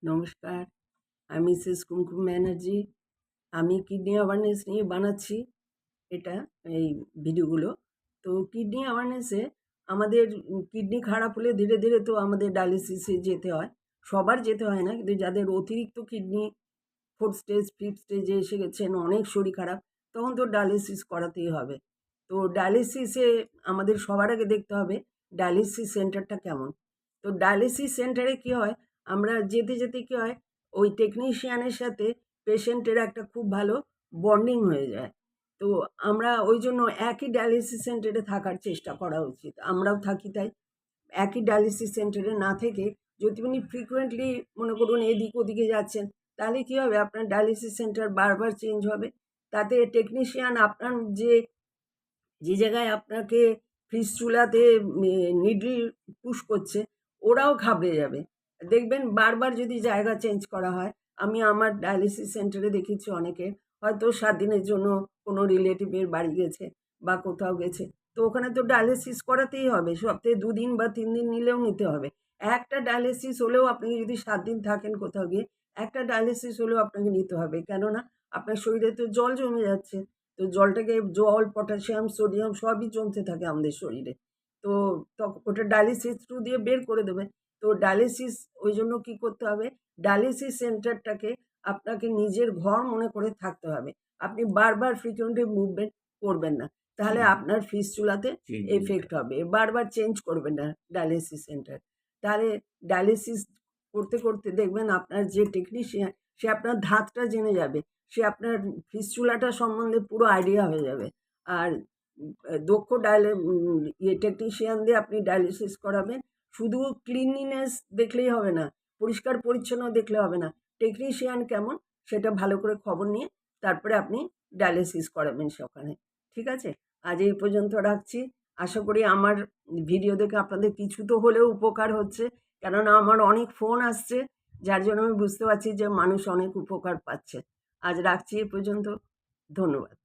নমস্কার, আমি মিসেস কুমকুম ব্যানার্জি। আমি কিডনি অ্যাওয়ারনেস নিয়ে বানাচ্ছি এটা এই ভিডিওগুলো। তো কিডনি অ্যাওয়ারনেসে আমাদের কিডনি খারাপ হলে ধীরে ধীরে তো আমাদের ডায়ালিসিসে যেতে হয়। সবার যেতে হয় না, কিন্তু যাদের অতিরিক্ত কিডনি 4th স্টেজ 5th স্টেজে এসে গেছেন, অনেক শরীর খারাপ, তখন তো ডায়ালিসিস করাতেই হবে। তো ডায়ালিসিসে আমাদের সবার আগে দেখতে হবে ডায়ালিসিস সেন্টারটা কেমন। তো ডায়ালিসিস সেন্টারে কী হয়, আমরা যেতে যেতে কী হয়, ওই টেকনিশিয়ানের সাথে পেশেন্টের একটা খুব ভালো বন্ডিং হয়ে যায়। তো আমরা ওই জন্য একই ডায়ালিসিস সেন্টারে থাকার চেষ্টা করা উচিত। আমরাও থাকি তাই। একই ডায়ালিসিস সেন্টারে না থেকে যদি আপনি ফ্রিকোয়েন্টলি মনে করুন এদিক ওদিকে যাচ্ছেন, তাহলে কী হবে, আপনার ডায়ালিসিস সেন্টার বারবার চেঞ্জ হবে। তাতে টেকনিশিয়ান আপনার যে জায়গায় আপনাকে ফিস্টুলাতে নিডল পুশ করছে, ওরাও ঘাবড়ে যাবে। দেখবেন বারবার যদি জায়গা চেঞ্জ করা হয়, আমি আমার ডায়ালিসিস সেন্টারে দেখেছি অনেকে হয়তো 7 দিনের জন্য কোনো রিলেটিভের বাড়ি গেছে বা কোথাও গেছে। তো ওখানে তো ডায়ালিসিস করাতেই হবে। সপ্তাহে 2 দিন বা 3 দিন নিলেও নিতে হবে। একটা ডায়ালিসিস হলেও আপনি যদি 7 দিন থাকেন কোথাও গিয়ে, একটা ডায়ালিসিস হলেও আপনাকে নিতে হবে। কেননা আপনার শরীরে তো জল জমে যাচ্ছে। তো জলটাকে জল, পটাশিয়াম, সোডিয়াম সবই জমতে থাকে আমাদের শরীরে। তো ওটা ডায়ালিসিস থ্রু দিয়ে বের করে দেবে। তো ডায়ালিসিস ওই জন্য কী করতে হবে, ডায়ালিসিস সেন্টারটাকে আপনাকে নিজের ঘর মনে করে থাকতে হবে। আপনি বারবার ফ্রিকোয়েন্টলি মুভমেন্ট করবেন না। তাহলে আপনার ফিস্টুলাতে এফেক্ট হবে। বারবার চেঞ্জ করবেন না ডায়ালিসিস সেন্টার। তাহলে ডায়ালিসিস করতে করতে দেখবেন আপনার যে টেকনিশিয়ান, সে আপনার ধাতটা জেনে যাবে। সে আপনার ফিস্টুলাটা সম্বন্ধে পুরো আইডিয়া হয়ে যাবে। আর দক্ষ টেকনিশিয়ান দিয়ে আপনি ডায়ালিসিস করাবেন। শুধু ক্লিনলিনেস দেখলেই হবে না, পরিষ্কার পরিচ্ছন্ন দেখলে হবে না। টেকনিশিয়ান কেমন সেটা ভালো করে খবর নিয়ে তারপরে আপনি ডায়ালিসিস করাবেন সেখানে। ঠিক আছে? আজ এই পর্যন্ত রাখছি। আশা করি আমার ভিডিও দেখে আপনাদের কিছু তো হলেও উপকার হচ্ছে। কেননা আমার অনেক ফোন আসছে, যার জন্য আমি বুঝতে পারছি যে মানুষ অনেক উপকার পাচ্ছে। আজ রাখছি এ পর্যন্ত। ধন্যবাদ।